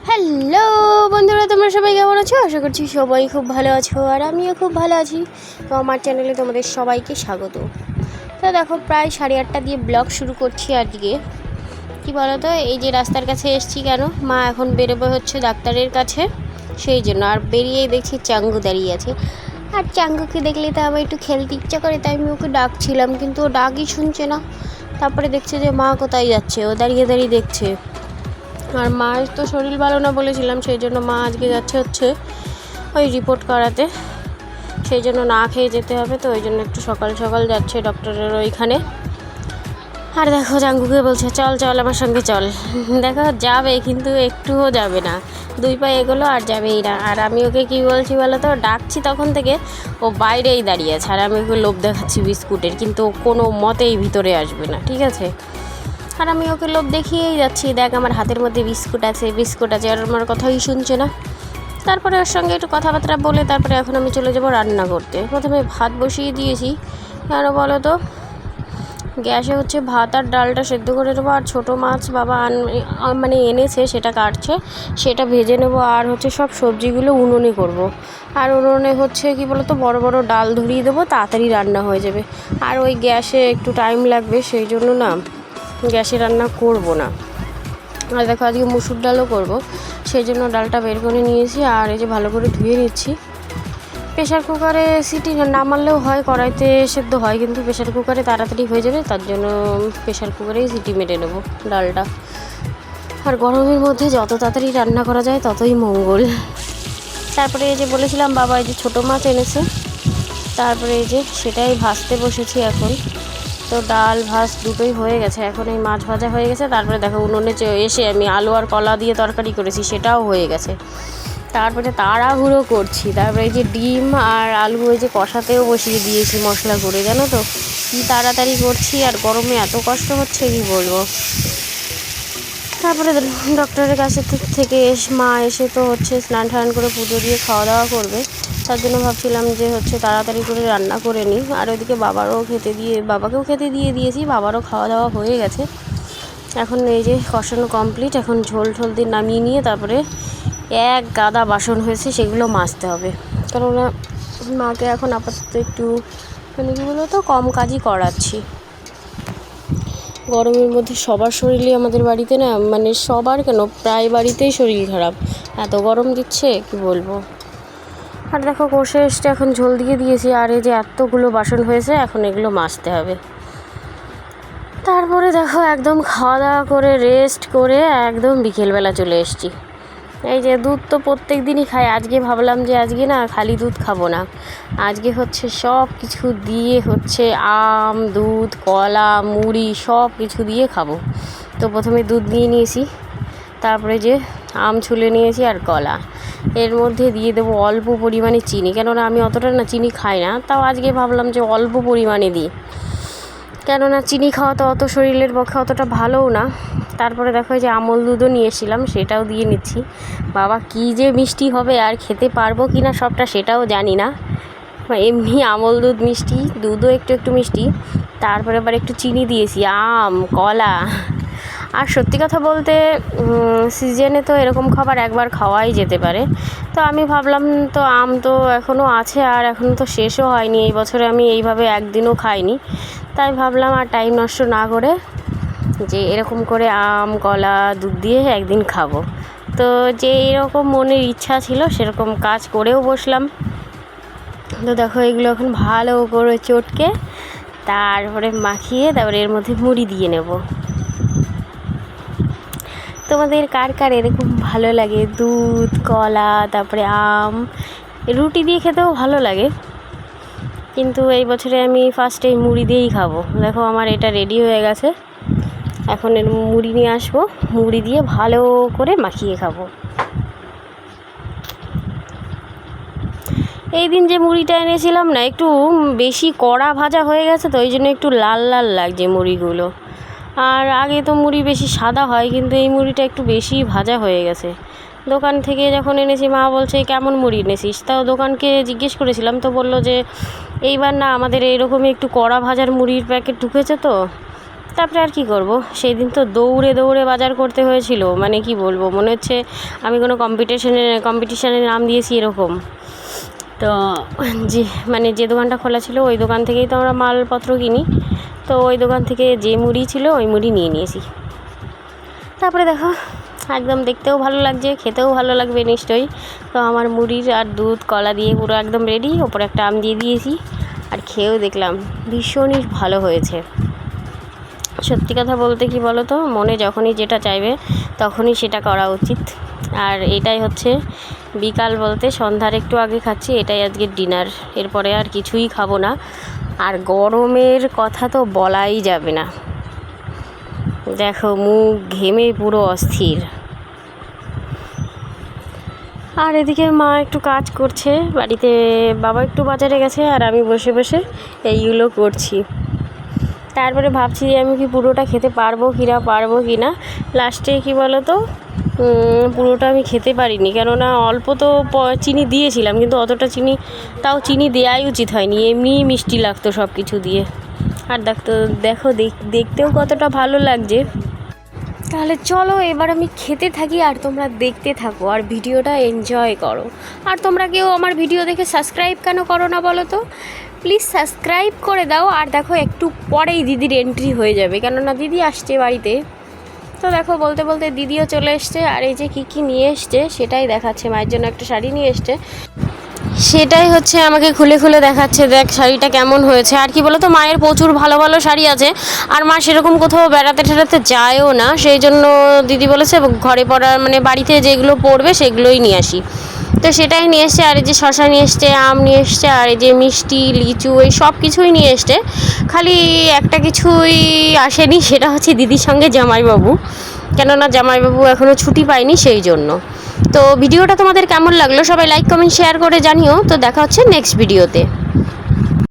Hello বন্ধুরা, তোমরা সবাই কেমন আছো? আশা করছি সবাই খুব ভালো আছো, আর আমিও খুব ভালো আছি। তো আমার চ্যানেলে তোমাদের সবাইকে স্বাগত। তো দেখো, প্রায় 8:30 দিয়ে ব্লগ শুরু করছি আজকে। কি বলো তো, এই যে রাস্তার কাছে এসছি কেন, মা এখন বেরোবে হচ্ছে ডাক্তারের কাছে, সেই জন্য। আর বেরিয়েই দেখছি চাঙ্গু দাঁড়িয়ে আছে। আর চাঙ্গুকে দেখলে তো আমার একটু খেলতে ইচ্ছা করে, তাই আমি ওকে ডাকছিলাম, কিন্তু ও ডাকই শুনছে না। তারপরে দেখছে যে মা কোথায় যাচ্ছে, ও দাঁড়িয়ে দাঁড়িয়ে দেখছে। আর মায়ের তো শরীর ভালো না বলেছিলাম, সেই জন্য মা আজকে যাচ্ছে হচ্ছে ওই রিপোর্ট করাতে, সেই জন্য না খেয়ে যেতে হবে। তো ওই জন্য একটু সকাল সকাল যাচ্ছে ডক্টরের ওইখানে। আর দেখো, জাঙ্গুকে বলছে চল চল আমার সঙ্গে চল। দেখো যাবে, কিন্তু একটুও যাবে না, 2 পা এগোলো আর যাবেই না। আর আমি ওকে কী বলছি বলো তো, ডাকছি তখন থেকে ও বাইরেই দাঁড়িয়ে আছে, আর আমি ওকে লোভ দেখাচ্ছি বিস্কুটের, কিন্তু ও কোনো মতেই ভিতরে আসবে না, ঠিক আছে। আর আমি ওকে লোভ দেখিয়েই যাচ্ছি, দেখ আমার হাতের মধ্যে বিস্কুট আছে বিস্কুট আছে, আর আমার কথাই শুনছে না। তারপরে ওর সঙ্গে একটু কথাবার্তা বলে তারপরে এখন আমি চলে যাব রান্না করতে। প্রথমে ভাত বসিয়ে দিয়েছি, কেন বলো তো, গ্যাসে হচ্ছে ভাত আর ডালটা সেদ্ধ করে দেবো, আর ছোটো মাছ বাবা মানে এনেছে, সেটা কাটছে, সেটা ভেজে নেবো। আর হচ্ছে সব সবজিগুলো উনুনে করব। আর উনুনে হচ্ছে কি বলো তো, বড় বড় ডাল ধরিয়ে দেবো, তাড়াতাড়ি রান্না হয়ে যাবে। আর ওই গ্যাসে একটু টাইম লাগবে, সেই জন্য না গ্যাসে রান্না করব না। আর দেখো, আজকে মুসুর ডালও করব, সেই জন্য ডালটা বের করে নিয়েছি। আর এই যে ভালো করে ধুয়ে নিচ্ছি। প্রেশার কুকারে সিটি না মারলেও হয়, কড়াইতে সেদ্ধ হয়, কিন্তু প্রেশার কুকারে তাড়াতাড়ি হয়ে যাবে, তার জন্য প্রেশার কুকারেই সিটি মেরে নেব ডালটা। আর গরমের মধ্যে যত তাড়াতাড়ি রান্না করা যায় ততই মঙ্গল। তারপরে এই যে বলেছিলাম বাবা এই যে ছোটো মাছ এনেছে, তারপরে এই যে সেটাই ভাজতে বসেছি এখন। তো ডাল ভাত দুটোই হয়ে গেছে, এখন এই মাছ ভাজা হয়ে গেছে। তারপরে দেখো, উনুনে এসে আমি আলু আর কলা দিয়ে তরকারি করেছি, সেটাও হয়ে গেছে। তারপরে তাড়াহুড়ো করছি, তারপরে এই যে ডিম আর আলু ওই যে কষাতেও বসিয়ে দিয়েছি মশলা করে, জানো তো কী তাড়াতাড়ি করছি, আর গরমে এত কষ্ট হচ্ছে কী বলবো। তারপরে ডক্টরের কাছে থেকে মা এসে তো হচ্ছে স্নান টান করে পুজো দিয়ে খাওয়া দাওয়া করবে, তার জন্য ভাবছিলাম যে হচ্ছে তাড়াতাড়ি করে রান্না করে নিই। আর ওইদিকে বাবাকেও খেতে দিয়ে দিয়েছি, বাবারও খাওয়া দাওয়া হয়ে গেছে। এখন এই যে কষানো কমপ্লিট, এখন ঝোল ঝোল দিয়ে নামিয়ে নিয়ে তারপরে এক গাদা বাসন হয়েছে, সেগুলো মাজতে হবে। কেননা মাকে এখন আপাতত একটু মানে কী বলো তো, কম কাজই করাচ্ছি। গরমের মধ্যে সবার শরীরই আমাদের বাড়িতে না, মানে সবার কেন, প্রায় বাড়িতেই শরীর খারাপ, এত গরম দিচ্ছে কি বলবো। আর দেখো কষে এসে এখন ঝোল দিয়ে দিয়েছি, আর এই যে এতগুলো বাসন হয়েছে, এখন এগুলো মাজতে হবে। তারপরে দেখো একদম খাওয়া দাওয়া করে রেস্ট করে একদম বিকেলবেলা চলে এসেছি। এই যে দুধ তো প্রত্যেক দিনই খাই, আজকে ভাবলাম যে আজকে না খালি দুধ খাবো না, আজকে হচ্ছে সব কিছু দিয়ে হচ্ছে আম, দুধ, কলা, মুড়ি সব কিছু দিয়ে খাবো। তো প্রথমে দুধ নিয়ে নিয়েছি, তারপরে যে আম ছুলে নিয়েছি আর কলা, এর মধ্যে দিয়ে দেবো অল্প পরিমাণে চিনি, কেননা আমি অতটা না চিনি খাই না, তাও আজকে ভাবলাম যে অল্প পরিমাণে দিই, কেননা চিনি খাওয়া তো অত শরীরের পক্ষে অতটা ভালোও না। তারপরে দেখো যে আমল দুধও নিয়ে এসেছিলাম, সেটাও দিয়ে নিচ্ছি। বাবা কী যে মিষ্টি হবে, আর খেতে পারবো কি না সবটা সেটাও জানি না। এমনি আমল দুধ মিষ্টি, দুধও একটু একটু মিষ্টি, তারপরে আবার একটু চিনি দিয়েছি, আম, কলা। আর সত্যি কথা বলতে সিজনে তো এরকম খাবার একবার খাওয়াই যেতে পারে। তো আমি ভাবলাম, তো আম তো এখনও আছে, আর এখনও তো শেষও হয়নি, এই বছরে আমি এইভাবে একদিনও খাইনি, তাই ভাবলাম আর টাইম নষ্ট না করে যে এরকম করে আম, কলা, দুধ দিয়ে একদিন খাবো। তো যে এরকম মনের ইচ্ছা ছিল সেরকম কাজ করেও বসলাম। তো দেখো এগুলো এখন ভালো করে চটকে তারপরে মাখিয়ে তারপরে এর মধ্যে মুড়ি দিয়ে নেব। তোমাদের কার কার এরকম ভালো লাগে দুধ, কলা, তারপরে আম, রুটি দিয়ে খেতেও ভালো লাগে, কিন্তু এই বছরে আমি ফার্স্টে মুড়ি দিয়েই খাবো। দেখো আমার এটা রেডি হয়ে গেছে, এখন এর মুড়ি নিয়ে আসবো, মুড়ি দিয়ে ভালো করে মাখিয়ে খাবো। এই দিন যে মুড়িটা এনেছিলাম না, একটু বেশি কড়া ভাজা হয়ে গেছে, তো ওই জন্য একটু লাল লাল লাগছে মুড়িগুলো। আর আগে তো মুড়ি বেশি সাদা হয়, কিন্তু এই মুড়িটা একটু বেশি ভাজা হয়ে গেছে। দোকান থেকে যখন এনেছি মা বলছে কেমন মুড়ি এনেছিস, তাও দোকানকে জিজ্ঞেস করেছিলাম, তো বললো যে এইবার না আমাদের এইরকমই একটু কড়া ভাজার মুড়ির প্যাকেট ঢুকেছে, তো তারপরে আর কি করব, সেই দিন তো দৌড়ে দৌড়ে বাজার করতে হয়েছিল, মানে কি বলবো, মনে হচ্ছে আমি কোনো কম্পিটিশানে নাম দিয়েছি এরকম। তো যে দোকানটা খোলা ছিল ওই দোকান থেকেই তো আমরা মালপত্র কিনি, তো ওই দোকান থেকে যে মুড়ি ছিল ওই মুড়ি নিয়ে নিয়েছি। তারপরে দেখো একদম দেখতেও ভালো লাগছে, খেতেও ভালো লাগবে নিশ্চয়ই। তো আমার মুড়ির আর দুধ কলা দিয়ে পুরো একদম রেডি, ওপরে একটা আম দিয়ে দিয়েছি, আর খেয়েও দেখলাম ভীষণই ভালো হয়েছে। সত্যি কথা বলতে কি বলো তো, মনে যখনই যেটা চাইবে তখনই সেটা করা উচিত। আর এটাই হচ্ছে বিকাল বলতে সন্ধ্যার একটু আগে খাচ্ছি, এটাই আজকের ডিনার। এরপরে আর কিছুই খাবো না। আর গরমের কথা তো বলাই যাবে না, দেখো মুখ ঘেমে পুরো অস্থির। আর এদিকে মা একটু কাজ করছে বাড়িতে, বাবা একটু বাজারে গেছে, আর আমি বসে বসে এইগুলো করছি। তারপরে ভাবছি যে আমি কি পুরোটা খেতে পারবো কি না। লাস্টে কি বলো তো, পুরোটা আমি খেতে পারিনি, কেননা অল্প তো চিনি দিয়েছিলাম, কিন্তু অতটা চিনি দেওয়াই উচিত হয়নি, এমনিই মিষ্টি লাগতো সব কিছু দিয়ে। আর দেখো দেখতেও কতটা ভালো লাগছে। তাহলে চলো এবার আমি খেতে থাকি আর তোমরা দেখতে থাকো আর ভিডিওটা এনজয় করো। আর তোমরা কেউ আমার ভিডিও দেখে সাবস্ক্রাইব কেন করো না বলো তো, প্লিজ সাবস্ক্রাইব করে দাও। আর দেখো একটু পরেই দিদির এন্ট্রি হয়ে যাবে, কেননা দিদি আসছে বাড়িতে। তো দেখো বলতে বলতে দিদিও চলে এসছে, আর এই যে কী নিয়ে এসছে সেটাই দেখাচ্ছে। মায়ের জন্য একটা শাড়ি নিয়ে এসছে, সেটাই হচ্ছে আমাকে খুলে খুলে দেখাচ্ছে, দেখ শাড়িটা কেমন হয়েছে। আর কি বলো তো, মায়ের প্রচুর ভালো ভালো শাড়ি আছে, আর মা সেরকম কোথাও বেড়াতে টেড়াতে যায়ও না, সেই জন্য দিদি বলেছে ঘরে পরার মানে বাড়িতে যেগুলো পরবে সেগুলোই নিয়ে আসি। তো সেটাই নিয়ে এসছে, আর এই যে শশা নিয়ে এসছে, আম নিয়ে এসছে, আর এই যে মিষ্টি লিচু এই সব কিছুই নিয়ে এসছে। খালি একটা কিছুই আসেনি, সেটা হচ্ছে দিদির সঙ্গে জামাইবাবু, কেননা জামাইবাবু এখনও ছুটি পায়নি সেই জন্য। তো ভিডিওটা তোমাদের কেমন লাগলো সবাই লাইক কমেন্ট শেয়ার করে জানিও। তো দেখা হচ্ছে নেক্সট ভিডিওতে।